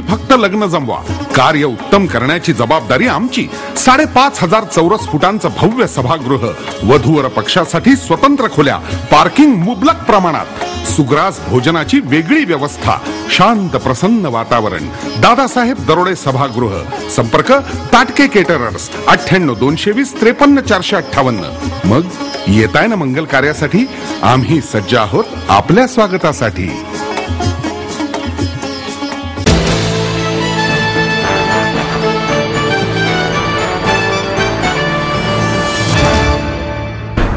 फक्त लग्न जमवा. कार्य उत्तम करण्याची जबाबदारी आमची. 5,500 चौरस फुटांचं भव्य सभागृह, वधूवर पक्षासाठी स्वतंत्र खोल्या, पार्किंग मुबलक प्रमाणात, सुग्रास भोजनाची वेगळी व्यवस्था, शांत प्रसन्न वातावरण. दादासाहेब दरोडे सभागृह. संपर्क ताटके केटरर्स 98-220-53-458. मग येताय ना मंगल कार्यासाठी? आम्ही सज्ज आहोत आपल्या स्वागतासाठी.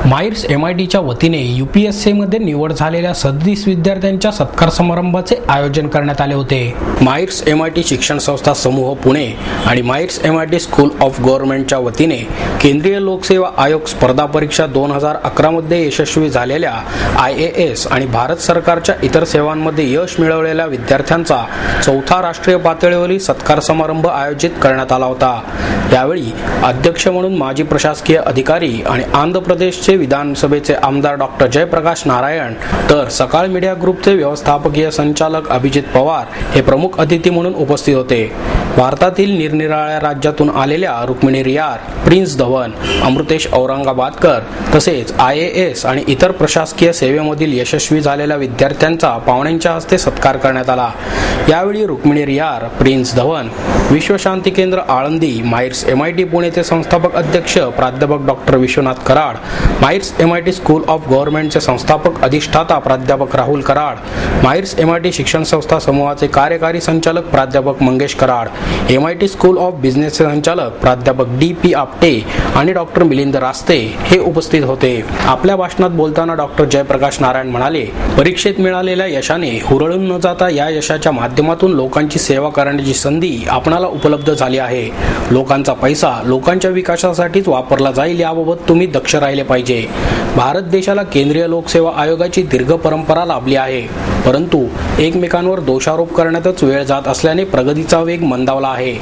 मायर्स MITच्या वतीने UPSC मध्ये निवड झालेल्या 37 विद्यार्थ्यांच्या सत्कार समारंभाचे आयोजन करण्यात आले होते. मायर्स MIT शिक्षण संस्था समूह पुणे आणि मायर्स MIT स्कूल ऑफ गव्हर्नमेंटच्या वतीने केंद्रीय लोकसेवा आयोग स्पर्धा परीक्षा 2011 मध्ये यशस्वी झालेल्या IAS आणि भारत सरकारच्या इतर सेवांमध्ये यश मिळवलेल्या विद्यार्थ्यांचा 4था राष्ट्रीय पातळीवरील सत्कार समारंभ आयोजित करण्यात आला होता. यावेळी अध्यक्ष म्हणून माजी प्रशासकीय अधिकारी आणि आंध्र प्रदेशचे विधानसभेचे आमदार डॉक्टर जयप्रकाश नारायण, तर सकाळ मीडिया ग्रुपचे व्यवस्थापकीय संचालक अभिजित पवार हे प्रमुख अतिथी म्हणून उपस्थित होते. भारतातील निरनिराळ्या राज्यातून आलेल्या रुक्मिणी रियार, प्रिन्स धवन, अमृतेश औरंगाबादकर तसेच IAS आणि इतर प्रशासकीय सेवेमधील यशस्वी झालेल्या विद्यार्थ्यांचा पाहुण्यांच्या हस्ते सत्कार करण्यात आला. यावेळी रुक्मिणी रियार, प्रिन्स धवन, विश्वशांती केंद्र आळंदी, मायर्स MIT पुणेचे संस्थापक अध्यक्ष प्राध्यापक doctor Vishwanath Karad, MAEER's MIT school of गव्हर्नमेंटचे संस्थापक अधिष्ठाता प्राध्यापक राहुल कराड, मायर्स MIT शिक्षण संस्था समूहाचे कार्यकारी संचालक प्राध्यापक Mangesh Karad, MIT school of बिझनेसचे संचालक प्राध्यापक DP आपटे आणि डॉक्टर मिलिंद रास्ते हे उपस्थित होते. आपल्या भाषणात बोलताना डॉक्टर जयप्रकाश नारायण म्हणाले, परीक्षेत मिळालेल्या यशाने हुरळून न जाता या यशाच्या माध्यमातून लोकांची सेवा करण्याची संधी आपणाला उपलब्ध झाली आहे. लोकांचा पैसा लोकांच्या विकासासाठीच वापरला जाईल याबाबत तुम्ही दक्ष राहिले पाहिजे. भारत देशाला केंद्रीय लोकसेवा आयोगाची दीर्घ परंपरा लाभली आहे, परंतु एकमेकांवर दोषारोप करण्यातच वेळ जात असल्याने प्रगतीचा वेग मंदावला आहे.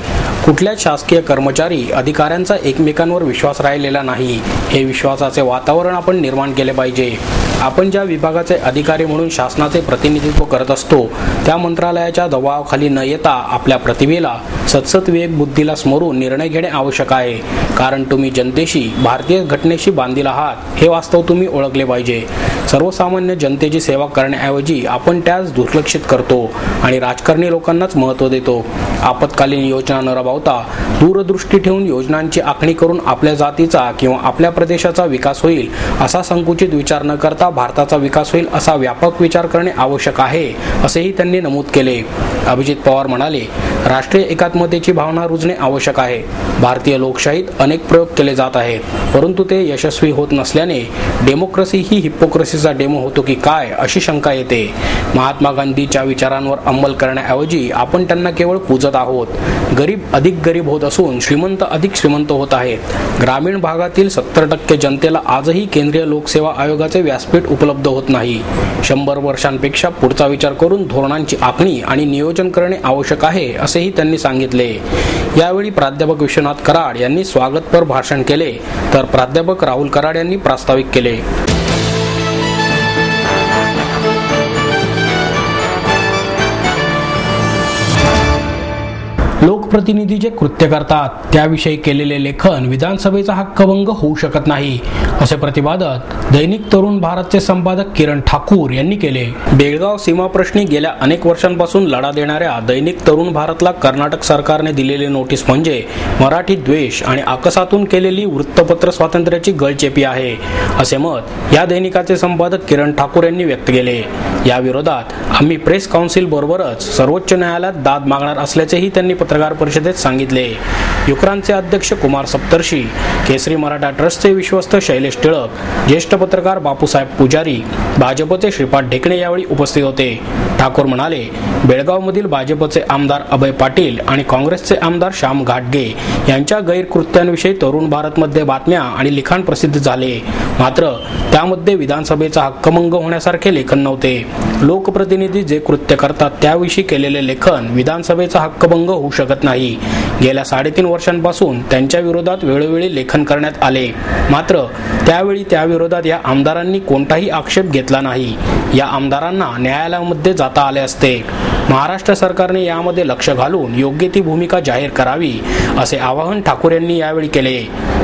कुठल्याच शासकीय कर्मचारी अधिकाऱ्यांचा एकमेकांवर विश्वास राहिलेला नाही. हे विश्वासाचे वातावरण आपण निर्माण केले पाहिजे. आपण ज्या विभागाचे अधिकारी म्हणून शासनाचे प्रतिनिधित्व करत असतो त्या मंत्रालयाच्या दबावाखाली न येता आपल्या प्रतिभेला, सतसत विवेक बुद्धीला स्मरून निर्णय घेणे आवश्यक आहे. कारण तुम्ही जनतेशी, भारतीय घटनेशी बांधील आहात हे वास्तव तुम्ही ओळखले पाहिजे. सर्वसामान्य जनतेची सेवा करण्याऐवजी आपण त्यास दुर्लक्षित करतो आणि राजकारणी लोकांनाच महत्त्व देतो. आपत्कालीन योजना न राबवता दूरदृष्टी ठेवून योजनांची आखणी करून आपल्या जातीचा किंवा आपल्या प्रदेशाचा विकास होईल असा संकुचित विचार न करता भारताचा विकास होईल असा व्यापक विचार करणे आवश्यक आहे, असेही त्यांनी नमूद केले. अभिजित पवार म्हणाले, राष्ट्रीय एकात्मतेची भावना रुजणे आवश्यक आहे. भारतीय लोकशाहीत अनेक प्रयोग केले जात आहेत, परंतु ते यशस्वी होत नसल्याने डेमोक्रेसी ही हिपोक्रेसीचा डेमो होतो की काय अशी शंका येते. महात्मा गांधीच्या विचारांवर अंमल करण्याऐवजी आपण त्यांना केवळ पूजत आहोत. गरीब अधिक गरीब होत असून श्रीमंत अधिक श्रीमंत होत आहेत. ग्रामीण भागातील 70% जनतेला आजही केंद्रीय लोकसेवा आयोगाचे व्यासपीठ उपलब्ध होत नाही. 100 वर्षांपेक्षा पुढचा विचार करून धोरणांची आखणी आणि नियोजन करणे आवश्यक आहे, असेही त्यांनी सांगितले. यावेळी प्राध्यापक विश्वनाथ कराड यांनी स्वागतपर भाषण केले, तर प्राध्यापक राहुल कराड यांनी प्रास्ताविक केले. लोकप्रतिनिधी जे कृत्य करतात त्याविषयी केलेले लेखन विधानसभेचा हक्कभंग होऊ शकत नाही, असे प्रतिपादन दैनिक तरुण भारतचे संपादक किरण ठाकूर यांनी केले. बेळगाव सीमाप्रश्नी गेल्या अनेक वर्षांपासून लढा देणाऱ्या दैनिक तरुण भारतला कर्नाटक सरकारने दिलेली नोटीस म्हणजे मराठी द्वेष आणि आकसातून केलेली वृत्तपत्र स्वातंत्र्याची गळचेपी आहे, असे मत या दैनिकाचे संपादक किरण ठाकूर यांनी व्यक्त केले. या विरोधात आम्ही प्रेस काउन्सिल बरोबरच सर्वोच्च न्यायालयात दाद मागणार असल्याचेही त्यांनी पत्रकार परिषदेत सांगितले. युक्रानचे अध्यक्ष कुमार सप्तर्षी, केसरी मराठा ट्रस्टचे विश्वस्त शैलेश टिळक, ज्येष्ठ पत्रकार बापूसाहेब पुजारी, भाजपचे श्रीपाद ढेकणे यावेळी उपस्थित होते. ठाकूर म्हणाले, बेळगावमधील भाजपचे आमदार अभय पाटील आणि काँग्रेसचे आमदार श्याम घाटगे यांच्या गैरकृत्यांविषयी तरुण भारतमध्ये बातम्या आणि लिखाण प्रसिद्ध झाले, मात्र त्यामध्ये विधानसभेचा हक्कभंग होण्यासारखे लेखन नव्हते. लोकप्रतिनिधी जे कृत्य करतात त्याविषयी केलेले लेखन विधानसभेचा हक्कभंग होऊ शकत नाही. गेल्या 3.5 वर्षांपासून त्यांच्या विरोधात वेळोवेळी लेखन करण्यात आले, मात्र त्यावेळी त्याविरोधात या आमदारांनी कोणताही आक्षेप घेतला नाही. या आमदारांना न्यायालयामध्ये जाता आले असते. महाराष्ट्र सरकारने यामध्ये लक्ष घालून योग्य ती भूमिका जाहीर करावी असे आवाहन ठाकूर यांनी यावेळी केले.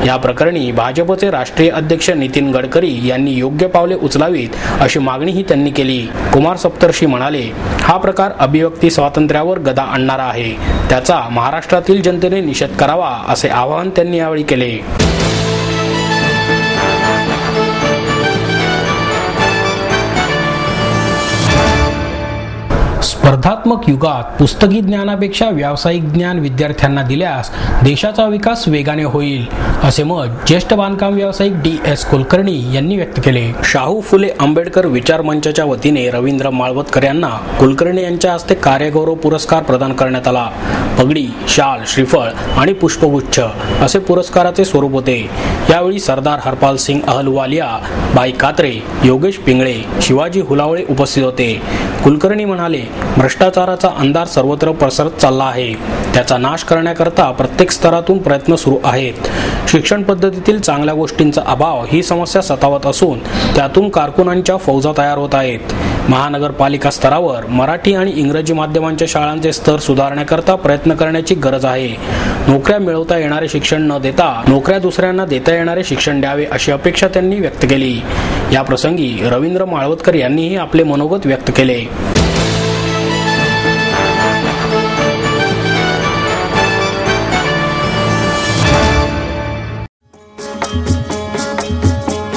या प्रकरणी भाजपचे राष्ट्रीय अध्यक्ष नितीन गडकरी यांनी योग्य पावले उचलावीत अशी मागणीही त्यांनी केली. कुमार सप्तर्षी म्हणाले, हा प्रकार अभिव्यक्ती स्वातंत्र्यावर गदा आणणारा आहे. त्याचा महाराष्ट्रातील जनतेने निषेध करावा असे आवाहन त्यांनी यावेळी केले. स्पर्धात्मक युगात पुस्तकी ज्ञानापेक्षा व्यावसायिक ज्ञान विद्यार्थ्यांना दिल्यास देशाचा विकास वेगाने होईल असे मत ज्येष्ठ बांधकाम व्यावसायिक DS कुलकर्णी यांनी व्यक्त केले. शाहू फुले आंबेडकर विचार मंचाच्या वतीने रवींद्र माळवतकर यांना कुलकर्णी यांच्या हस्ते कार्यगौरव पुरस्कार प्रदान करण्यात आला. पगडी, शाल, श्रीफळ आणि पुष्पगुच्छ असे पुरस्काराचे स्वरूप होते. यावेळी सरदार हरपाल सिंग अहलुवालिया, बाई कात्रे, योगेश पिंगळे, शिवाजी हुलावळे उपस्थित होते. कुलकर्णी म्हणाले, भ्रष्टाचाराचा अंधार सर्वत्र पसरत चालला आहे. त्याचा नाश करण्याकरता प्रत्येक स्तरातून प्रयत्न सुरू आहेत. शिक्षण पद्धतीतील चांगल्या गोष्टींचा अभाव ही समस्या सतावत असून त्यातून कारकुनांच्या फौजा तयार होत आहेत. महानगरपालिका स्तरावर मराठी आणि इंग्रजी माध्यमांच्या शाळांचे स्तर सुधारण्याकरता प्रयत्न करण्याची गरज आहे. नोकऱ्या मिळवता येणारे शिक्षण न देता नोकऱ्या दुसऱ्यांना देता येणारे शिक्षण द्यावे अशी अपेक्षा त्यांनी व्यक्त केली. या प्रसंगी रवींद्र माळवतकर यांनीही आपले मनोगत व्यक्त केले.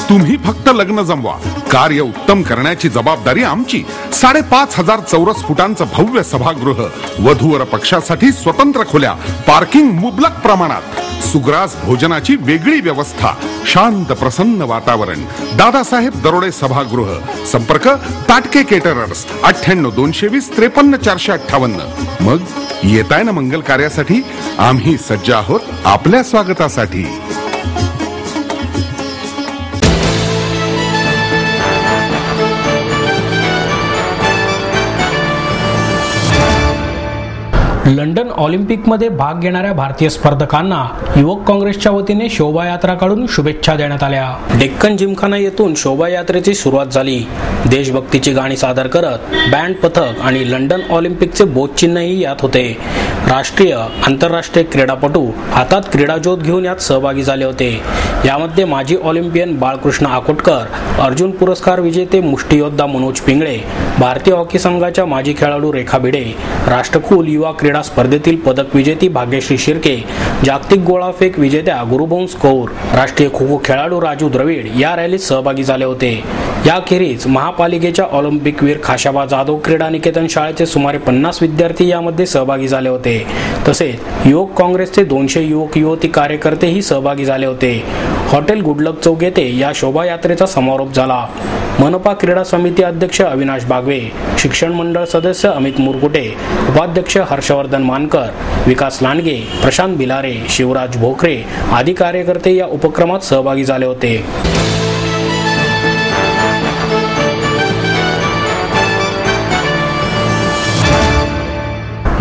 तुम्ही फक्त लग्न जमवा, कार्य उत्तम करण्याची जबाबदारी आमची. 5,500 चौरस फुटांचं भव्य सभागृह, वधूवर पक्षासाठी स्वतंत्र खोल्या, पार्किंग मुबलक प्रमाणात, सुग्रास भोजनाची वेगळी व्यवस्था, शांत प्रसन्न वातावरण. दादासाहेब दरोडे सभागृह. संपर्क ताटके केटरर्स 98 220 53 458. मग येताय ना मंगल कार्यासाठी? आम्ही सज्ज आहोत आपल्या स्वागतासाठी. लंडन ऑलिम्पिकमध्ये भाग घेणाऱ्या भारतीय स्पर्धकांना युवक काँग्रेसच्या वतीने शोभायात्रा काढून शुभेच्छा देण्यात आल्या. डेक्कन जिमखाना येथून शोभायात्रेची सुरुवात झाली. देशभक्तीची गाणी सादर करत बँड पथक आणि लंडन ऑलिम्पिकचे बोधचिन्हही यात होते. राष्ट्रीय आंतरराष्ट्रीय क्रीडापटू हातात क्रीडाज्योत घेऊन यात सहभागी झाले होते. यामध्ये माजी ऑलिम्पियन बाळकृष्ण आकोटकर, अर्जुन पुरस्कार विजेते मुष्टियोद्धा मनोज पिंगळे, भारतीय हॉकी संघाच्या माजी खेळाडू रेखा भिडे, राष्ट्रकुल युवा क्रीडा स्पर्धेतील पदक विजेती भाग्यश्री शिर्के, जागतिक गोळाफेक विजेत्या गुरुबंश कौर, राष्ट्रीय खो खो खेळाडू राजू द्रविड या रॅलीत सहभागी झाले होते. याखेरीज महापालिकेच्या ऑलिम्पिकवीर खाशाबा जाधव क्रीडा निकेतन शाळेचे सुमारे 50 विद्यार्थी यामध्ये सहभागी झाले होते. तसेच युवक काँग्रेसचे 200 युवक युवती कार्यकर्तेही सहभागी झाले होते. हॉटेल गुडलक चौक येथे या शोभायात्रेचा समारोप झाला. मनपा क्रीडा समिती अध्यक्ष अविनाश बागवे, शिक्षण मंडळ सदस्य अमित मुरकुटे, उपाध्यक्ष हर्षवर्धन मानकर, विकास लांडगे, प्रशांत बिलारे, शिवराज भोकरे आदी कार्यकर्ते या उपक्रमात सहभागी झाले होते.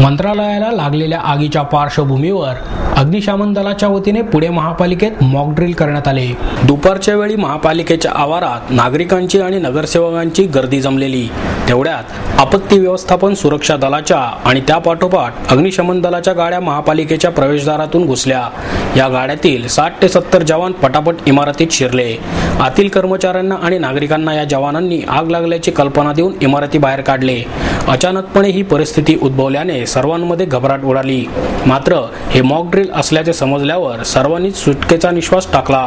मंत्रालयाला लागलेल्या आगीच्या पार्श्वभूमीवर अग्निशमन दलाच्या वतीने पुणे महापालिकेत मॉक ड्रिल करण्यात आले. दुपारच्या वेळी महापालिकेच्या आवारात नागरिकांची आणि नगरसेवकांची गर्दी जमलेली. तेवढ्यात आपत्ती व्यवस्थापन सुरक्षा दलाच्या आणि त्यापाठोपाठ अग्निशमन दलाच्या गाड्या महापालिकेच्या प्रवेशद्वारातून घुसल्या. या गाड्यातील 60 ते 70 जवान पटापट इमारतीत शिरले. आतील कर्मचाऱ्यांना आणि नागरिकांना या जवानांनी आग लागल्याची कल्पना देऊन इमारती बाहेर काढले. अचानकपणे ही परिस्थिती उद्भवल्याने सर्वांमध्ये घबराट उडाली. मात्र हे मॉक ड्रिल असल्याचे समजल्यावर सर्वांनीच सुटकेचा निश्वास टाकला.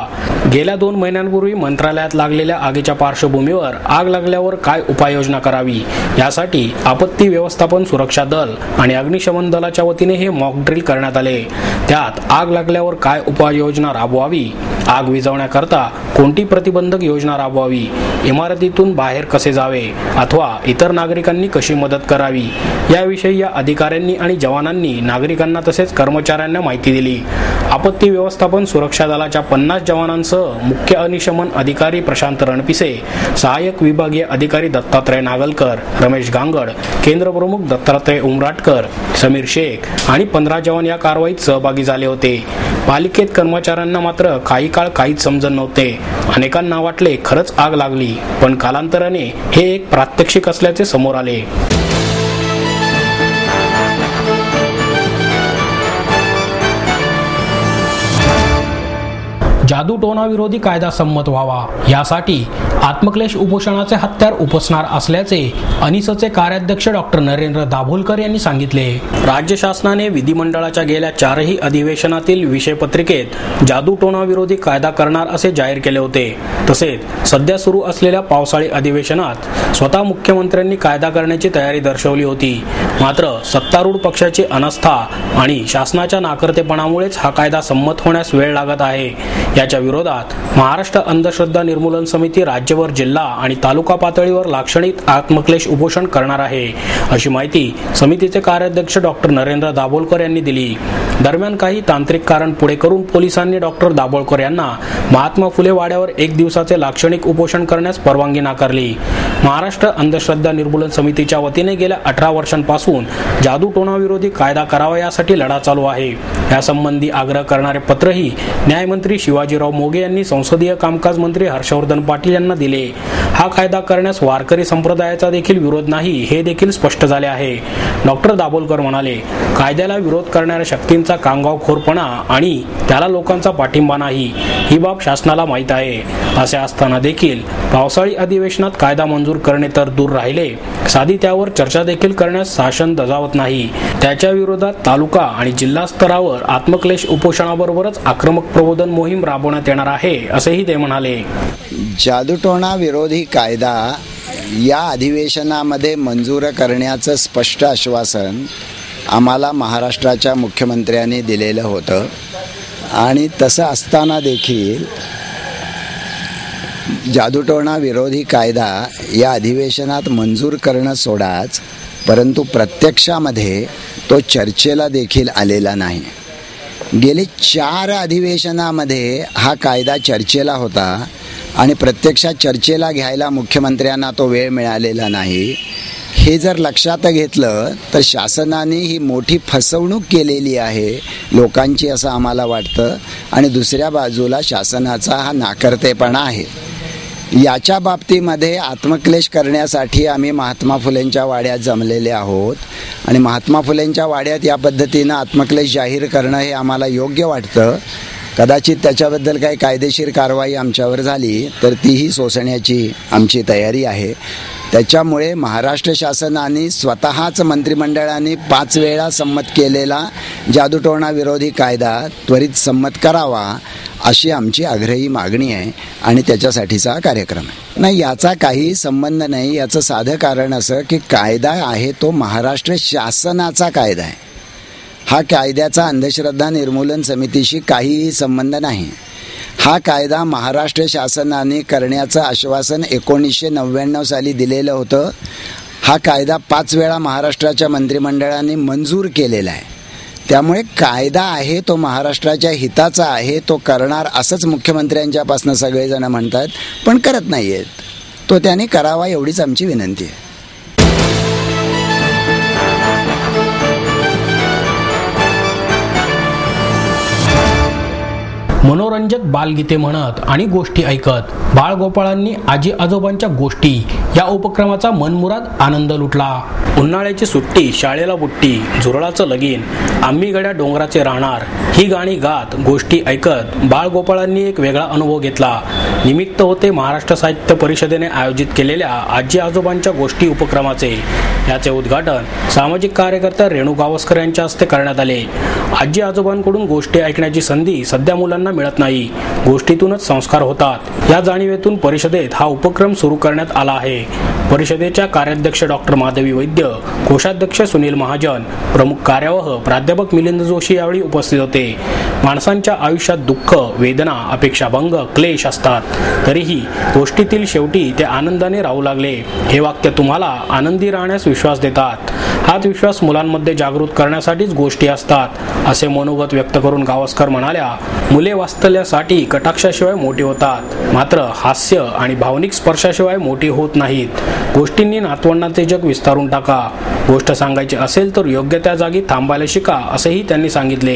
गेल्या 2 महिन्यांपूर्वी मंत्रालयात लागलेल्या आगीच्या पार्श्वभूमीवर आग लागल्यावर काय उपाययोजना करावी यासाठी आपत्ती व्यवस्थापन सुरक्षा दल आणि अग्निशमन दलाच्या वतीने हे मॉक ड्रिल करण्यात आले. त्यात आग लागल्यावर काय उपाययोजना राबवावी, आग विझवण्याकरता कोणती प्रतिबंधक योजना राबवावी, इमारतीतून बाहेर कसे जावे अथवा इतर नागरिकांनी कशी मदत करावी याविषयी या अधिकाऱ्यांनी आणि जवानांनी नागरिकांना तसेच कर्मचाऱ्यांना माहिती दिली. आपत्ती व्यवस्थापन सुरक्षा दलाच्या 50 जवानांसह मुख्य अग्निशमन अधिकारी प्रशांत रणपिसे, सहाय्यक विभागीय अधिकारी दत्तात्रय नागलकर, रमेश गांगड, केंद्र प्रमुख दत्तात्रय उमराटकर, समीर शेख आणि 15 जवान या कारवाईत सहभागी झाले होते. पालिकेत कर्मचाऱ्यांना मात्र काही काळ काहीच समजत नव्हते. अनेकांना वाटले खरंच आग लागली, पण कालांतराने हे एक प्रात्यक्षिक असल्याचे समोर आले. जादूटोणा विरोधी कायदा संमत व्हावा यासाठी आत्मक्लेश उपोषणाचे हत्यार उपसणार असल्याचे अनिसचे कार्याध्यक्ष डॉक्टर नरेंद्र दाभोलकर यांनी सांगितले. राज्य शासनाने विधिमंडळाच्या गेल्या 4ही अधिवेशनातील विषयपत्रिकेत जादूटोणा विरोधी कायदा करणार असे जाहीर केले होते. तसेच सध्या सुरू असलेल्या पावसाळी अधिवेशनात स्वतः मुख्यमंत्र्यांनी कायदा करण्याची तयारी दर्शवली होती. मात्र सत्तारूढ पक्षाची अनास्था आणि शासनाच्या नाकर्तेपणामुळेच हा कायदा संमत होण्यास वेळ लागत आहे. याच्या विरोधात महाराष्ट्र अंधश्रद्धा निर्मूलन समिती राज्यभर जिल्हा आणि तालुका पातळीवर लाक्षणिक आत्मक्लेश उपोषण करणार आहे, अशी माहिती समितीचे कार्याध्यक्ष डॉक्टर नरेंद्र दाभोलकर यांनी दिली. दरम्यान काही तांत्रिक कारण पुढे करून पोलिसांनी डॉक्टर दाभोलकर यांना महात्मा फुले वाड्यावर 1 दिवसाचे लाक्षणिक उपोषण करण्यास परवानगी नाकारली. महाराष्ट्र अंधश्रद्धा निर्मूलन समितीच्या वतीने गेल्या 18 वर्षांपासून जादूटोणा विरोधी कायदा करावा यासाठी लढा चालू आहे. यासंबंधी आग्रह करणारे पत्रही न्यायमंत्री शिवाजीराव मोघे यांनी संसदीय कामकाज मंत्री हर्षवर्धन पाटील यांना दिले. हा कायदा करण्यास वारकरी संप्रदायाचा देखील विरोध नाही हे देखील स्पष्ट झाले आहे. डॉक्टर दाभोलकर म्हणाले, कायद्याला विरोध करणाऱ्या शक्तींचा कांगावखोरपणा आणि त्याला लोकांचा पाठिंबा नाही ही बाब शासनाला माहीत आहे. असे असताना देखील पावसाळी अधिवेशनात कायदा मंजूर करणे तर दूर राहिले, साधी त्यावर चर्चा देखील करण्यास शासन दजावत नाही. त्याच्या विरोधात तालुका आणि जिल्हा स्तरावर आत्मक्लेश उपोषणाबरोबरच आक्रमक प्रबोधन मोहीम राबवण्यात येणार आहे, असेही ते म्हणाले. जादूटोणा विरोधी कायदा या अधिवेशनामध्ये मंजूर करण्याचं स्पष्ट आश्वासन आम्हाला महाराष्ट्राच्या मुख्यमंत्र्यांनी दिलेलं होतं आणि तसं असताना देखील जादूटोणा विरोधी कायदा या अधिवेशनात मंजूर करणं सोडाच, परंतु प्रत्यक्षामध्ये तो चर्चेला देखील आलेला नाही. गेली 4 अधिवेशनामध्ये हा कायदा चर्चेला होता आणि प्रत्यक्षात चर्चेला घ्यायला मुख्यमंत्र्यांना तो वेळ मिळालेला नाही. हे जर लक्षात घेतलं तर शासनाने ही मोठी फसवणूक केलेली आहे लोकांची असं आम्हाला वाटतं आणि दुसऱ्या बाजूला शासनाचा हा नाकर्तेपणा आहे. याच्या बाबतीमध्ये आत्मक्लेश करण्यासाठी आम्ही महात्मा फुलेंच्या वाड्यात जमलेले आहोत आणि महात्मा फुलेंच्या वाड्यात या पद्धतीनं आत्मक्लेश जाहीर करणं हे आम्हाला योग्य वाटतं. कदाचित त्याच्याबद्दल काही कायदेशीर कारवाई आमच्यावर झाली तर तीही सोसण्याची आमची तयारी आहे. त्याच्यामुळे महाराष्ट्र शासनाने स्वतःच मंत्रिमंडळाने 5 वेळा संमत केलेला जादूटोणा विरोधी कायदा त्वरित संमत करावा अशी आमची आग्रही मागणी आहे आणि त्याच्यासाठीचा हा कार्यक्रम आहे. नाही, याचा काही संबंध नाही. याचं साधं कारण असं की कायदा आहे तो महाराष्ट्र शासनाचा कायदा आहे. हा कायद्याचा अंधश्रद्धा निर्मूलन समितीशी काहीही संबंध नाही. हा कायदा महाराष्ट्र शासनाने करण्याचं आश्वासन 1999 साली दिलेलं होतं. हा कायदा 5 वेळा महाराष्ट्राच्या मंत्रिमंडळाने मंजूर केलेला आहे. त्यामुळे कायदा आहे तो महाराष्ट्राच्या हिताचा आहे, तो करणार असंच मुख्यमंत्र्यांच्यापासून सगळेजण म्हणतात, पण करत नाही आहेत. तो त्याने करावा एवढीच आमची विनंती आहे. मनोरंजक बालगीते म्हणत आणि गोष्टी ऐकत बाळगोपाळांनी आजी आजोबांच्या गोष्टी या उपक्रमाचा मनमुराद आनंद लुटला. उन्हाळ्याची सुट्टी, शाळेला बुट्टी, झुरळाचं लगीन, आम्ही गड्या डोंगराचे राहणार ही गाणी गात गोष्टी ऐकत बाळगोपाळांनी एक वेगळा अनुभव घेतला. निमित्त होते महाराष्ट्र साहित्य परिषदेने आयोजित केलेल्या आजी आजोबांच्या गोष्टी उपक्रमाचे. याचे उद्घाटन सामाजिक कार्यकर्त्या रेणू गावस्कर यांच्या हस्ते करण्यात आले. आजी आजोबांकडून गोष्टी ऐकण्याची संधी सध्या मुलांना मिळत नाही. गोष्टीतूनच संस्कार होतात या जाणीवेतून परिषदेत हा उपक्रम सुरू करण्यात आला आहे. परिषदेच्या कार्याध्यक्ष डॉक्टर माधवी वैद्य, कोषाध्यक्ष सुनील महाजन, प्रमुख कार्यवाह प्राध्यापक मिलिंद जोशी यावेळी उपस्थित होते. माणसांच्या आयुष्यात दुःख, वेदना, अपेक्षाभंग, क्लेश असतात, तरीही गोष्टीतील शेवटी ते आनंदाने राहू लागले हे वाक्य तुम्हाला आनंदी राहण्यास विश्वास देतात. हाच विश्वास मुलांमध्ये जागृत करण्यासाठीच गोष्टी असतात असे मनोगत व्यक्त करून गावस्कर म्हणाल्या, मुले वास्तल्यासाठी कटाक्षाशिवाय मोठी होतात, मात्र हास्य आणि भावनिक स्पर्शाशिवाय मोठी होत नाहीत. गोष्टींनी नातवंडांचे जग विस्तारून टाका. गोष्ट सांगायची असेल तर योग्य त्या जागी थांबायला शिका असेही त्यांनी सांगितले.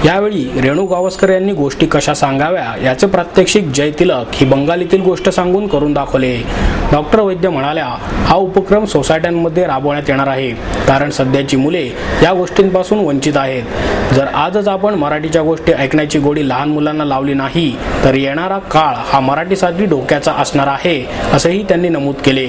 यावेळी रेणू गावस्कर यांनी गोष्टी कशा सांगाव्या याचे प्रात्यक्षिक जय तिलक ही बंगालीतील गोष्ट सांगून करून दाखवले. डॉक्टर वैद्य म्हणाल्या, हा उपक्रम सोसायट्यांमध्ये राबवण्यात येणार आहे कारण सध्याची मुले या गोष्टींपासून वंचित आहेत. जर आजच आपण मराठीच्या गोष्टी ऐकण्याची गोडी लहान मुलांना लावली नाही तर येणारा काळ हा मराठीसाठी धोक्याचा असणार आहे, असंही त्यांनी नमूद केले.